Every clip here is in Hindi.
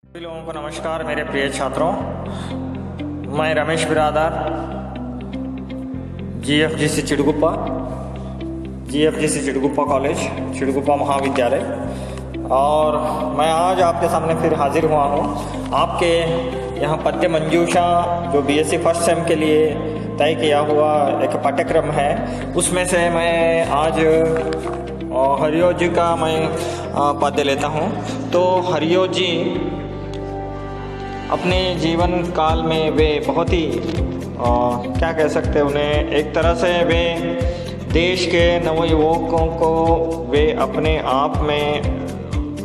सभी लोगों को नमस्कार मेरे प्रिय छात्रों। मैं रमेश बिरादार, जीएफजीसी चिड़गुप्पा कॉलेज, चिड़गुप्पा महाविद्यालय, और मैं आज आपके सामने फिर हाजिर हुआ हूँ। आपके यहाँ पद्य मंजूषा जो बीएससी फर्स्ट सेम के लिए तय किया हुआ एक पाठ्यक्रम है, उसमें से मैं आज हरियो जी का मैं पद्य लेता हूँ। तो हरियो जी अपने जीवन काल में वे बहुत ही क्या कह सकते हैं उन्हें, एक तरह से वे देश के नवयुवकों को वे अपने आप में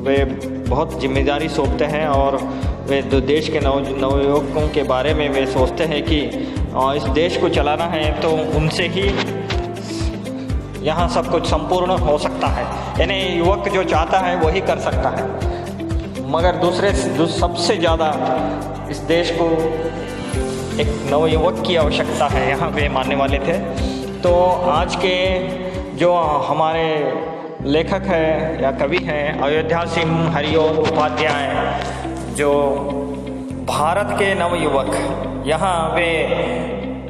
वे बहुत जिम्मेदारी सौंपते हैं, और वे देश के नवयुवकों के बारे में वे सोचते हैं कि इस देश को चलाना है तो उनसे ही यहाँ सब कुछ संपूर्ण हो सकता है। यानी युवक जो चाहता है वही कर सकता है, मगर सबसे ज़्यादा इस देश को एक नवयुवक की आवश्यकता है, यहाँ वे मानने वाले थे। तो आज के जो हमारे लेखक हैं या कवि हैं अयोध्या सिंह हरियो उपाध्याय, जो भारत के नवयुवक, यहाँ वे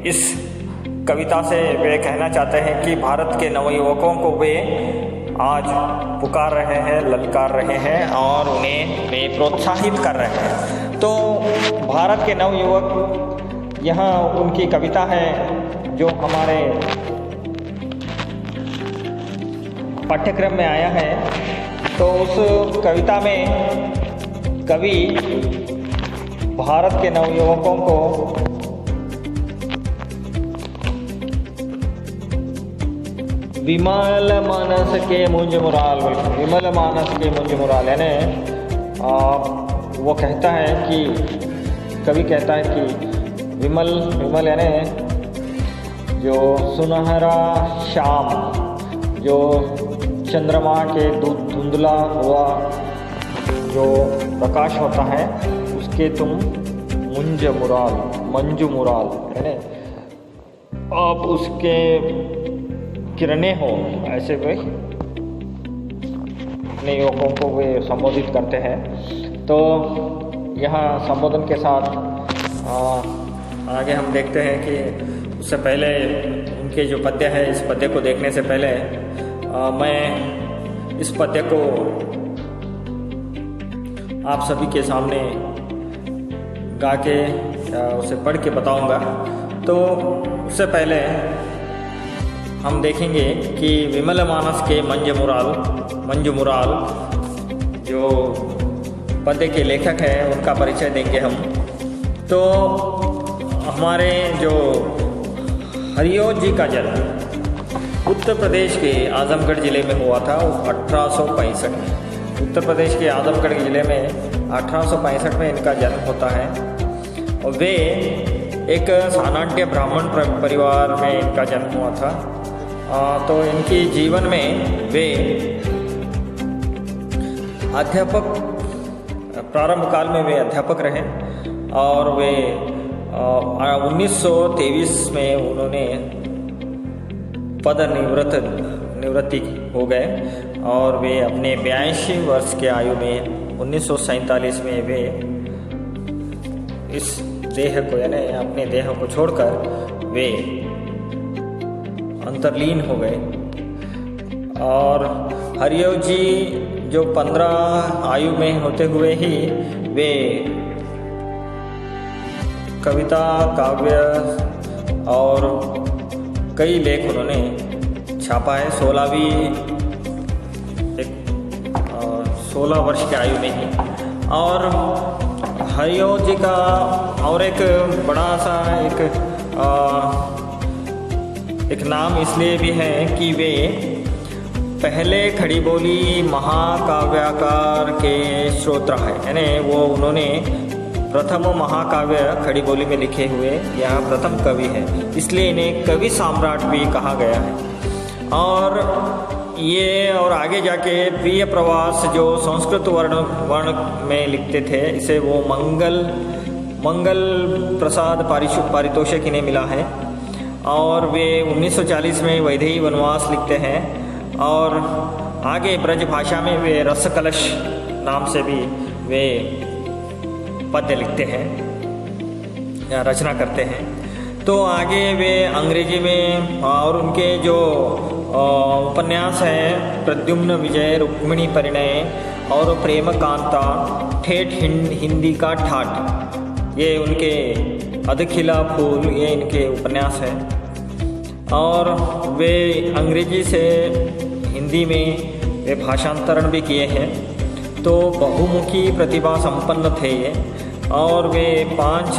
इस कविता से वे कहना चाहते हैं कि भारत के नवयुवकों को वे आज पुकार रहे हैं, ललकार रहे हैं और उन्हें वे प्रोत्साहित कर रहे हैं। तो भारत के नवयुवक, यहाँ उनकी कविता है जो हमारे पाठ्यक्रम में आया है। तो उस कविता में कवि भारत के नवयुवकों को विमल मानस के मुंज मुराल, विमल मानस के मुंज मुराल, यानी वो कहता है कि कवि कहता है कि विमल यानी जो सुनहरा शाम, जो चंद्रमा के धुंधला हुआ जो प्रकाश होता है, उसके तुम मंजू मुराल यानी अब उसके किरणें हो, ऐसे वे अपने युवकों को वे संबोधित करते हैं। तो यहाँ संबोधन के साथ आगे हम देखते हैं कि उससे पहले उनके जो पद्य है, इस पद्य को देखने से पहले मैं इस पद्य को आप सभी के सामने गा के उसे पढ़ के बताऊंगा। तो उससे पहले हम देखेंगे कि विमल मानस के मंजू मुराल जो पद्य के लेखक हैं उनका परिचय देंगे हम। तो हमारे जो हरियो जी का जन्म उत्तर प्रदेश के आजमगढ़ ज़िले में हुआ था 1865 में। उत्तर प्रदेश के आजमगढ़ ज़िले में 1865 में इनका जन्म होता है, और वे एक सानाढ्य ब्राह्मण परिवार में इनका जन्म हुआ था। तो इनकी जीवन में वे अध्यापक, प्रारंभ काल में वे अध्यापक रहे, और वे 1923 में उन्होंने पद निवृत्ति हो गए, और वे अपने 82 वर्ष के आयु में 1947 में वे इस देह को यानी अपने देह को छोड़कर वे अंतर्लीन हो गए। और हरियो जी जो 15 आयु में होते हुए ही वे कविता, काव्य और कई लेख उन्होंने छापा है 16 वर्ष के आयु में ही। और हरियो जी का और एक बड़ा सा एक नाम इसलिए भी है कि वे पहले खड़ी बोली महाकाव्यकार के स्रोत्र हैं, यानी वो उन्होंने प्रथम महाकाव्य खड़ी बोली में लिखे हुए यह प्रथम कवि है, इसलिए इन्हें कवि सम्राट भी कहा गया है। और ये और आगे जाके प्रिय प्रवास जो संस्कृत वर्ण में लिखते थे, इसे वो मंगल प्रसाद पारितोषिक इन्हें मिला है। और वे 1940 में वैदेही वनवास लिखते हैं, और आगे ब्रज भाषा में वे रस कलश नाम से भी वे पद्य लिखते हैं या रचना करते हैं। तो आगे वे अंग्रेजी में और उनके जो उपन्यास हैं प्रद्युम्न विजय, रुक्मिणी परिणय और प्रेम कांता, ठेठ हिंदी का ठाठ, ये उनके अधखिला फूल, ये इनके उपन्यास हैं। और वे अंग्रेजी से हिंदी में वे भाषांतरण भी किए हैं। तो बहुमुखी प्रतिभा संपन्न थे ये, और वे 5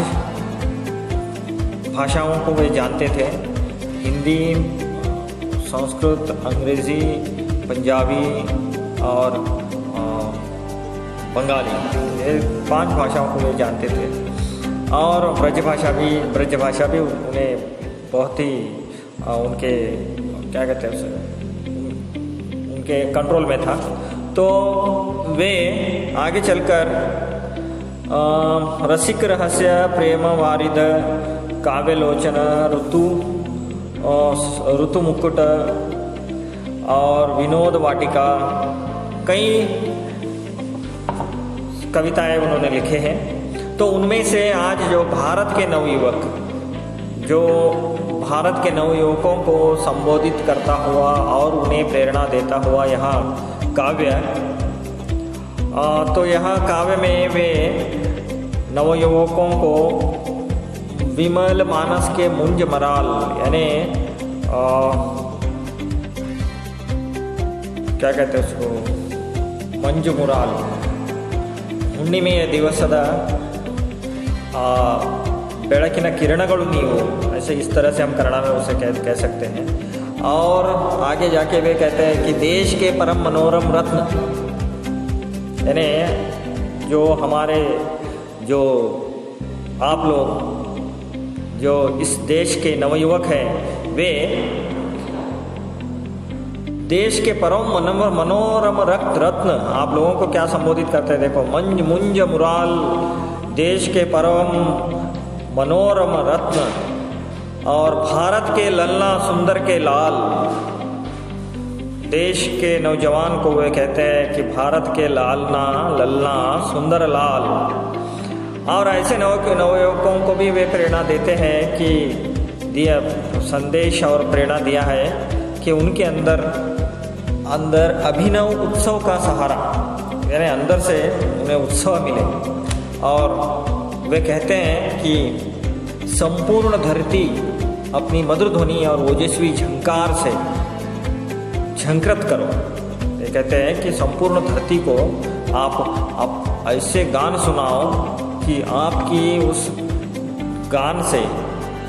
भाषाओं को वे जानते थे, हिंदी, संस्कृत, अंग्रेज़ी, पंजाबी और बंगाली, ये 5 भाषाओं को वे जानते थे। और ब्रज भाषा भी उन्हें बहुत ही उनके क्या कहते हैं उसे, उनके कंट्रोल में था। तो वे आगे चलकर रसिक रहस्य, प्रेम वारिद, काव्यलोचन, ऋतु मुकुट और विनोद वाटिका, कई कविताएं उन्होंने लिखे हैं। तो उनमें से आज जो भारत के नवयुवकों को संबोधित करता हुआ और उन्हें प्रेरणा देता हुआ यह काव्य, तो यह काव्य में वे नवयुवकों को विमल मानस के मुंज मराल, यानी क्या कहते हैं उसको, मंज मुराल, ಹುಣ್ಣಿಮೆಯ ದಿವಸದ ಬೆಳಕಿನ ಕಿರಣಗಳು ನೀವು, ऐसे इस तरह से हम कन्नड़ा में उसे कह सकते हैं। और आगे जाके वे कहते हैं कि देश के परम मनोरम रत्न, यानी जो हमारे जो आप लोग जो इस देश के नवयुवक हैं, वे देश के परम मनोरम रत्न आप लोगों को क्या संबोधित करते हैं। देखो, मुंज मुराल, देश के परम मनोरम रत्न, और भारत के लल्ला सुंदर के लाल, देश के नौजवान को वे कहते हैं कि भारत के लल्ला सुंदर लाल। और ऐसे नवयुवकों को भी वे प्रेरणा देते हैं कि दिया संदेश और प्रेरणा दिया है कि उनके अंदर अभिनव उत्सव का सहारा, यानी अंदर से उन्हें उत्सव मिले। और वे कहते हैं कि संपूर्ण धरती अपनी मधुर ध्वनि और ओजस्वी झंकार से झंकृत करो। ये कहते हैं कि संपूर्ण धरती को आप ऐसे गान सुनाओ कि आपकी उस गान से,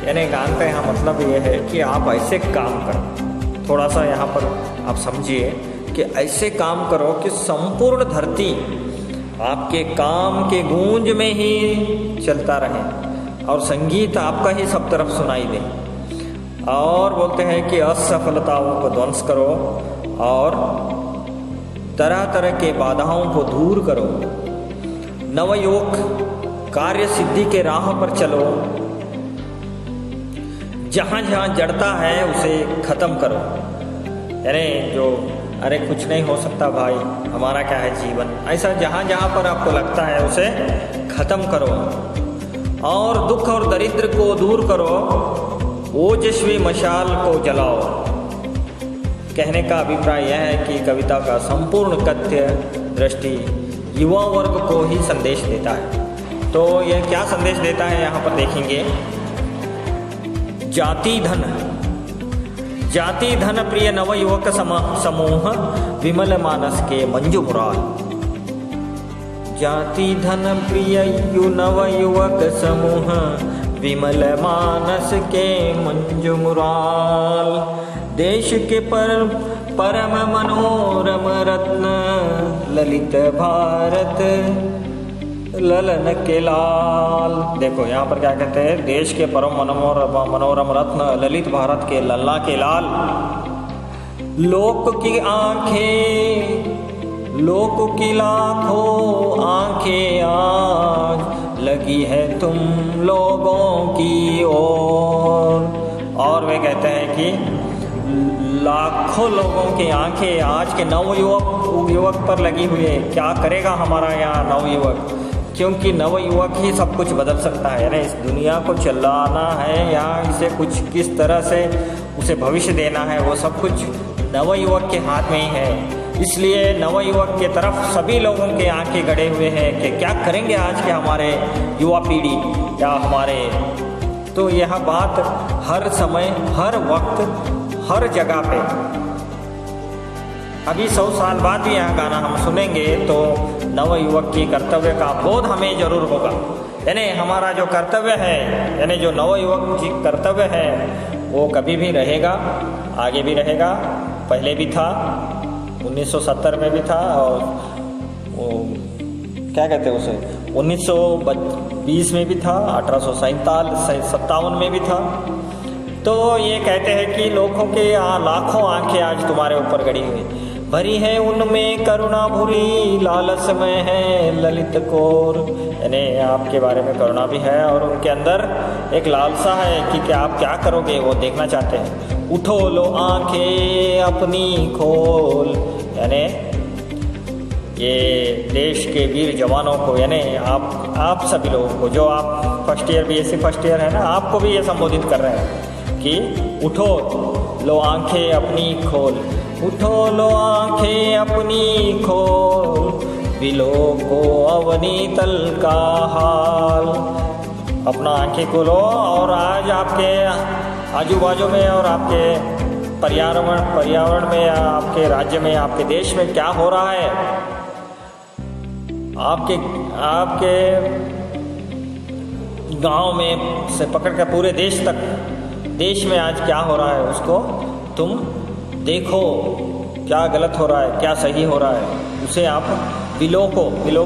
यानी गान का यहाँ मतलब ये है कि आप ऐसे काम करो, थोड़ा सा यहाँ पर आप समझिए कि ऐसे काम करो कि संपूर्ण धरती आपके काम के गूंज में ही चलता रहे और संगीत आपका ही सब तरफ सुनाई दे। और बोलते हैं कि असफलताओं को ध्वंस करो और तरह तरह के बाधाओं को दूर करो। नवयुवक कार्य सिद्धि के राह पर चलो, जहाँ जहाँ जड़ता है उसे ख़त्म करो। यानी जो अरे कुछ नहीं हो सकता भाई, हमारा क्या है जीवन, ऐसा जहाँ जहाँ पर आपको लगता है उसे ख़त्म करो। और दुख और दरिद्र को दूर करो, ओजस्वी मशाल को जलाओ। कहने का अभिप्राय यह है कि कविता का संपूर्ण कथ्य दृष्टि युवा वर्ग को ही संदेश देता है। तो यह क्या संदेश देता है यहाँ पर देखेंगे। जाति धन प्रिय नवयुवक समूह विमल मानस के मंजू मुराल। जाति धन प्रिय नवयुवक समूह विमल मानस के मंजू मुराल। देश के परम मनोरम रत्न ललित भारत ललन के लाल। देखो यहाँ पर क्या कहते हैं, देश के परम मनोरम रत्न ललित भारत के लल्ला के लाल। लोक की आंखें, लोक की लाखों आंखें आज लगी है तुम लोगों की ओर। और वे कहते हैं कि लाखों लोगों की आंखें आज के नवयुवक पर लगी हुई है। क्या करेगा हमारा यहाँ नवयुवक, क्योंकि नवयुवक ही सब कुछ बदल सकता है, यानी इस दुनिया को चलाना है या इसे कुछ किस तरह से उसे भविष्य देना है, वो सब कुछ नवयुवक के हाथ में ही है। इसलिए नवयुवक के तरफ सभी लोगों के आंखें गड़े हुए हैं कि क्या करेंगे आज के हमारे युवा पीढ़ी या हमारे। तो यह बात हर समय, हर वक्त, हर जगह पे, अभी 100 साल बाद भी यह गाना हम सुनेंगे तो नवयुवक की कर्तव्य का बोध हमें जरूर होगा। यानी हमारा जो कर्तव्य है, यानी जो नवयुवक की कर्तव्य है, वो कभी भी रहेगा, आगे भी रहेगा, पहले भी था, 1970 में भी था, और वो क्या कहते हैं उसे 1920 में भी था, 1857 में भी था। तो ये कहते हैं कि लोगों के लाखों आंखें आज तुम्हारे ऊपर गड़ी हुई, भरी है उनमें करुणा भूरी, लालच में है ललित कोर। यानी आपके बारे में करुणा भी है और उनके अंदर एक लालसा है कि क्या आप क्या करोगे, वो देखना चाहते हैं। उठो लो आंखें अपनी खोल, यानी ये देश के वीर जवानों को, यानी आप सभी लोगों को, जो आप first year BSc first year है ना, आपको भी ये संबोधित कर रहे हैं कि उठो लो आंखें अपनी खोल, उठो लो आंखें अपनी खोल, बिलो को अवनी तल का हाल। अपना आंखें खोलो और आज आपके आजू बाजू में और आपके पर्यावरण में या आपके राज्य में, आपके देश में क्या हो रहा है, आपके गांव में से पकड़ कर पूरे देश तक, देश में आज क्या हो रहा है उसको तुम देखो, क्या गलत हो रहा है, क्या सही हो रहा है, उसे आप बिलो को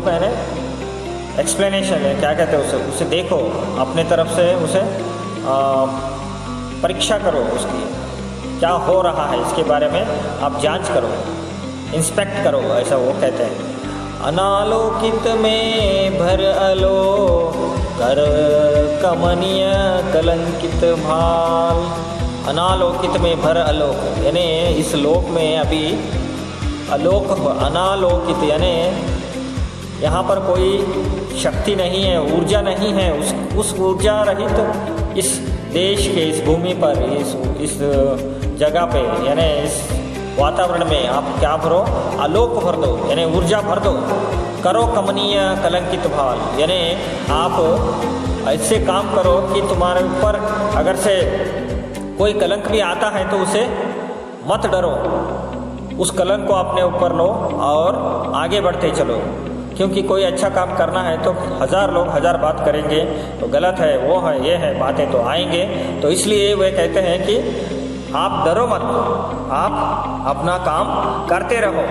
यानी एक्सप्लेनेशन है, क्या कहते हैं उसे देखो, अपने तरफ से उसे परीक्षा करो, उसकी क्या हो रहा है इसके बारे में आप जांच करो, इंस्पेक्ट करो, ऐसा वो कहते हैं। अनालोकित में भर अलो कर कमनीय कलंकित भाल। अनालोकित में भर अलोक, यानी इस लोक में अभी अनालोकित, यानी यहाँ पर कोई शक्ति नहीं है, ऊर्जा नहीं है, उस ऊर्जा रहित इस देश के, इस भूमि पर, इस जगह पे, यानी इस वातावरण में आप क्या भरो, आलोक भर दो, यानी ऊर्जा भर दो। करो कमनीय कलंकित भाल, यानी आप ऐसे काम करो कि तुम्हारे ऊपर अगर से कोई कलंक भी आता है तो उसे मत डरो, उस कलंक को अपने ऊपर लो और आगे बढ़ते चलो। क्योंकि कोई अच्छा काम करना है तो 1000 लोग 1000 बात करेंगे, तो गलत है, वो है, ये है, बातें तो आएंगे। तो इसलिए वे कहते हैं कि आप डरो मत, आप अपना काम करते रहो।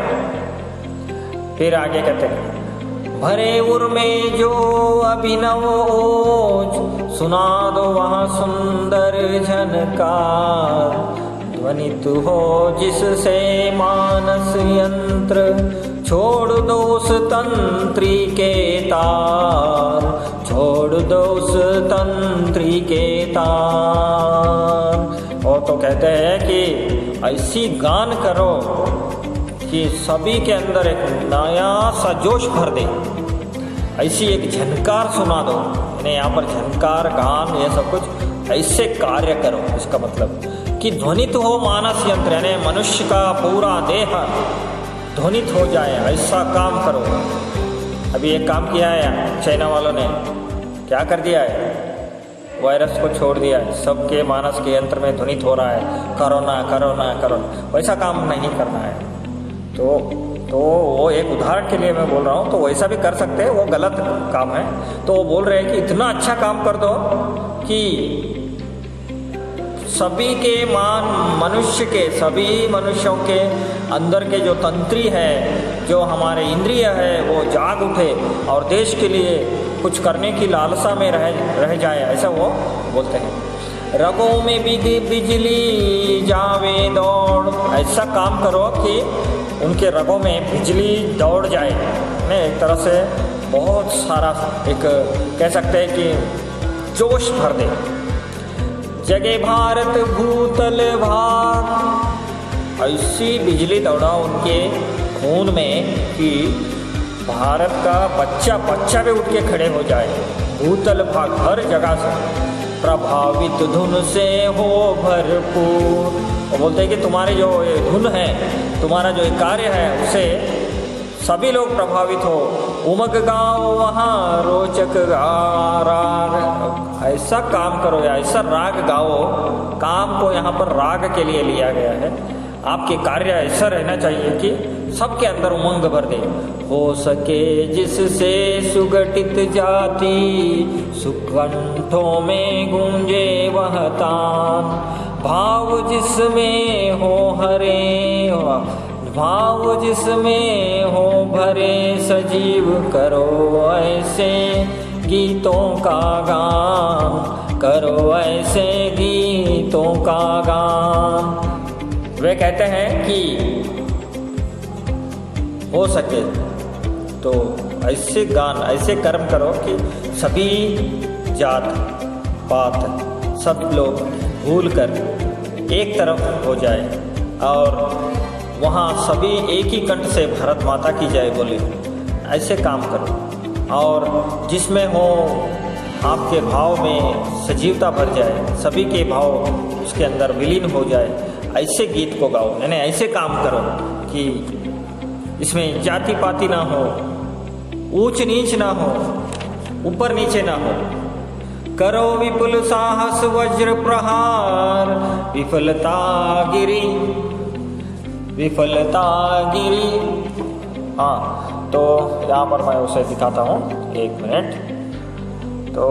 फिर आगे कहते हैं, भरे उर में जो अभिनव ओज, सुना दो वहाँ सुंदर झनकार, ध्वनित हो जिससे मानस यंत्र, छोड़ दो उस तंत्री के तार, छोड़ दो उस तंत्री के तार। और तो कहते हैं कि ऐसी गान करो कि सभी के अंदर एक नया सा जोश भर दे, ऐसी एक झनकार सुना दो। यानी यहाँ पर झनकार, गान, ये सब कुछ ऐसे कार्य करो। इसका मतलब कि ध्वनित हो मानस यंत्र, यानी मनुष्य का पूरा देह ध्वनित हो जाए, ऐसा काम करो। अभी एक काम किया है चाइना वालों ने, क्या कर दिया है, वायरस को छोड़ दिया है, सबके मानस के यंत्र में ध्वनित हो रहा है, कोरोना कोरोना कोरोना। वैसा काम नहीं करना है। तो वो एक उदाहरण के लिए मैं बोल रहा हूँ, तो वैसा भी कर सकते हैं, वो गलत काम है। तो वो बोल रहे हैं कि इतना अच्छा काम कर दो कि सभी के सभी मनुष्यों के अंदर के जो तंत्री है, जो हमारे इंद्रिय है, वो जाग उठे और देश के लिए कुछ करने की लालसा में रह जाए, ऐसा वो बोलते हैं। रगों में बिजली जावे दौड़, ऐसा काम करो कि उनके रगों में बिजली दौड़ जाए। एक तरह से बहुत सारा एक कह सकते हैं कि जोश भर दे। जगे भारत भूतल भाग, ऐसी बिजली दौड़ा उनके खून में कि भारत का बच्चा बच्चा भी उठ के खड़े हो जाए, भूतल भाग हर जगह से प्रभावित धुन से हो भरपूर। वो बोलते हैं कि तुम्हारे जो ये धुन है, तुम्हारा जो ये कार्य है, उससे सभी लोग प्रभावित हो। उमग गाओ वहाँ रोचक राग, ऐसा काम करो या ऐसा राग गाओ। काम को यहाँ पर राग के लिए लिया गया है। आपके कार्य ऐसा रहना चाहिए कि सबके अंदर उमंग भर दे। हो सके जिससे सुगठित जाति, सुकंठों में गूंजे वह तान। भाव जिसमें हो हरे, भाव जिसमें हो भरे सजीव, करो ऐसे गीतों का गान, करो ऐसे गीतों का गान। वे कहते हैं कि हो सके तो ऐसे गान, ऐसे कर्म करो कि सभी जात पात सब लोग भूलकर एक तरफ हो जाए और वहाँ सभी एक ही कंठ से भारत माता की जय बोले। ऐसे काम करो और जिसमें हो आपके भाव में सजीवता भर जाए, सभी के भाव उसके अंदर विलीन हो जाए। ऐसे गीत को गाओ, यानी ऐसे काम करो कि इसमें जाति पाति ना हो, ऊंच नीच ना हो, ऊपर नीचे ना हो। करो विपुल साहस वज्र प्रहार, विफलता गिरी, विफलता गिरी। हाँ, तो यहाँ पर मैं उसे दिखाता हूँ, 1 मिनट। तो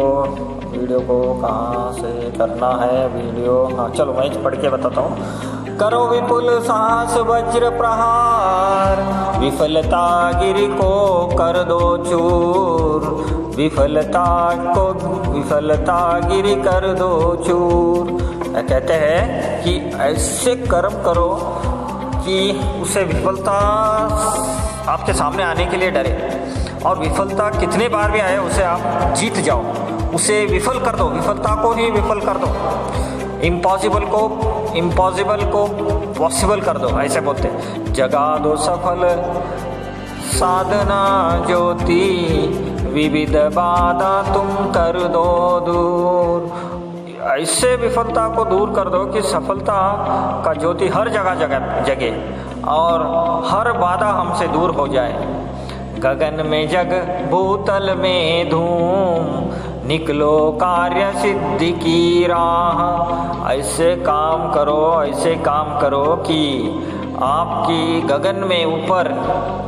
वीडियो को कहाँ से करना है, वीडियो, हाँ चलो मैं पढ़ के बताता हूँ। करो विपुल साहस वज्र प्रहार, विफलता गिरी को कर दो चूर, विफलता को, विफलता गिरी कर दो चूर। कहते हैं कि ऐसे कर्म करो कि उसे विफलता आपके सामने आने के लिए डरे, और विफलता कितने बार भी आए उसे आप जीत जाओ, उसे विफल कर दो, विफलता को ही विफल कर दो। इम्पॉसिबल को पॉसिबल कर दो, ऐसे बोलते। जगा दो सफल साधना ज्योति, विविध बाधा तुम कर दो दूर। ऐसे विफलता को दूर कर दो कि सफलता का ज्योति हर जगह जगे और हर बाधा हमसे दूर हो जाए। गगन में जग भूतल में धूम, निकलो कार्य सिद्धि की राह। ऐसे काम करो, ऐसे काम करो कि आपकी गगन में ऊपर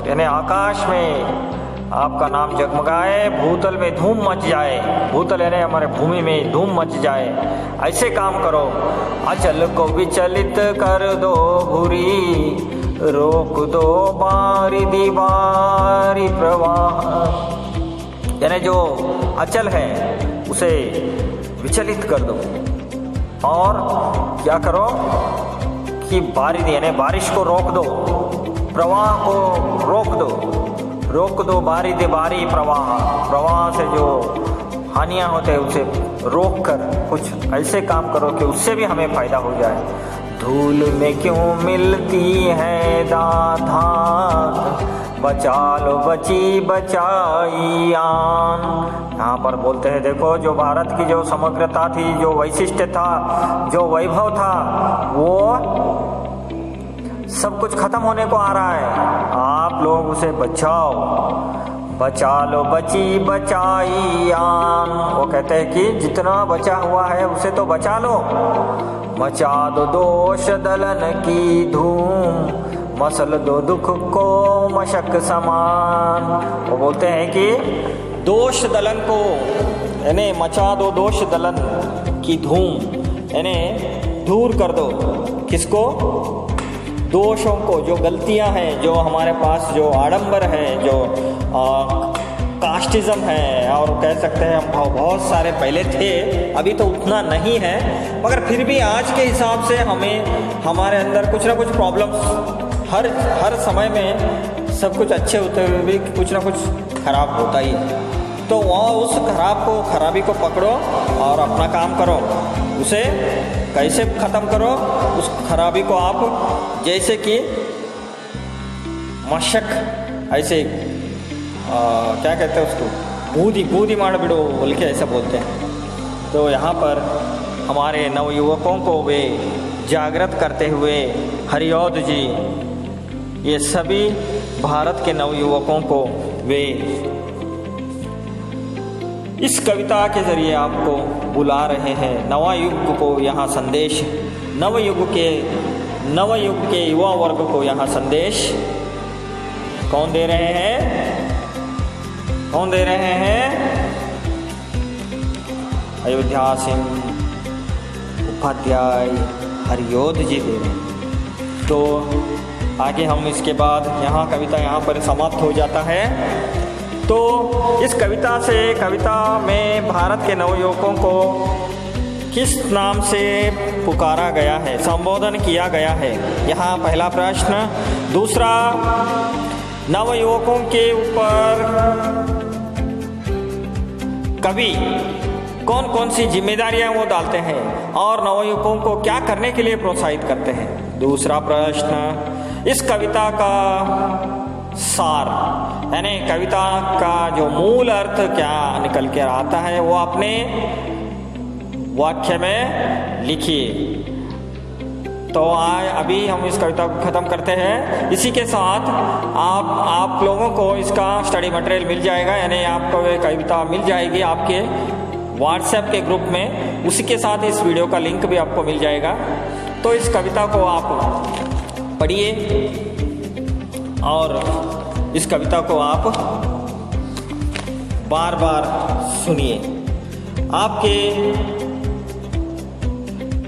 यानी आकाश में आपका नाम जगमगाए, भूतल में धूम मच जाए। भूतल यानी हमारे भूमि में धूम मच जाए। ऐसे काम करो। अचल को विचलित कर दो भूरी, रोक दो बारी दीवारी प्रवाह। यानी जो अचल है उसे विचलित कर दो और क्या करो कि बारी यानी बारिश को रोक दो, प्रवाह को रोक दो बारी दीवारी प्रवाह से जो हानियाँ होते हैं उसे रोक कर कुछ ऐसे काम करो कि उससे भी हमें फायदा हो जाए। धूल में क्यों मिलती है दाधान, बचा लो बची बचाई आन। यहाँ पर बोलते हैं देखो, जो भारत की जो समग्रता थी, जो वैशिष्ट्य था, जो वैभव था, वो सब कुछ खत्म होने को आ रहा है। आप लोग उसे बचाओ, बचा लो बची बचाई आन। वो कहते हैं कि जितना बचा हुआ है उसे तो बचा लो। मचा दो दोष दलन की धूम, मसल दो दुख को मशक समान। वो बोलते हैं कि दोष दलन को यानी मचा दो दोष दलन की धूम, यानी दूर कर दो। किसको? दोषों को, जो गलतियां हैं, जो हमारे पास जो आडंबर है, जो कास्टिज्म है, और कह सकते हैं हम बहुत सारे पहले थे, अभी तो उतना नहीं है, मगर फिर भी आज के हिसाब से हमें हमारे अंदर कुछ ना कुछ प्रॉब्लम्स हर समय में सब कुछ अच्छे होते हुए भी कुछ ना कुछ खराब होता ही है। तो वह उस खराबी को पकड़ो और अपना काम करो। उसे कैसे ख़त्म करो? उस खराबी को आप जैसे कि मशक ऐसे क्या कहते हैं उसको, बूदी मार बिड़ो बोल के ऐसा बोलते हैं। तो यहाँ पर हमारे नवयुवकों को वे जागृत करते हुए हरिऔध जी, ये सभी भारत के नवयुवकों को वे इस कविता के जरिए आपको बुला रहे हैं। नवा युग को यहाँ संदेश, नवयुग के युवा वर्ग को यहाँ संदेश कौन दे रहे हैं? अयोध्या सिंह उपाध्याय हरिऔध जी दे रहे हैं। तो आगे हम इसके बाद यहाँ कविता यहाँ पर समाप्त हो जाता है। तो इस कविता में भारत के नवयुवकों को किस नाम से पुकारा गया है, संबोधन किया गया है, यहाँ पहला प्रश्न। दूसरा, नवयुवकों के ऊपर कवि कौन कौन सी जिम्मेदारियां वो डालते हैं और नवयुवकों को क्या करने के लिए प्रोत्साहित करते हैं। दूसरा प्रश्न, इस कविता का सार यानी कविता का जो मूल अर्थ क्या निकल कर आता है वो अपने वाक्य में लिखिए। तो अभी हम इस कविता को ख़त्म करते हैं। इसी के साथ आप लोगों को इसका स्टडी मटेरियल मिल जाएगा, यानी आपको ये कविता मिल जाएगी आपके व्हाट्सएप के ग्रुप में। उसी के साथ इस वीडियो का लिंक भी आपको मिल जाएगा। तो इस कविता को आप पढ़िए और इस कविता को आप बार बार सुनिए। आपके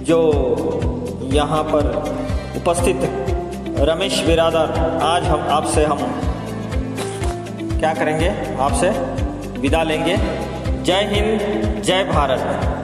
जो यहाँ पर उपस्थित रमेश बिरादर, आज हम क्या करेंगे, आपसे विदा लेंगे। जय हिंद, जय भारत।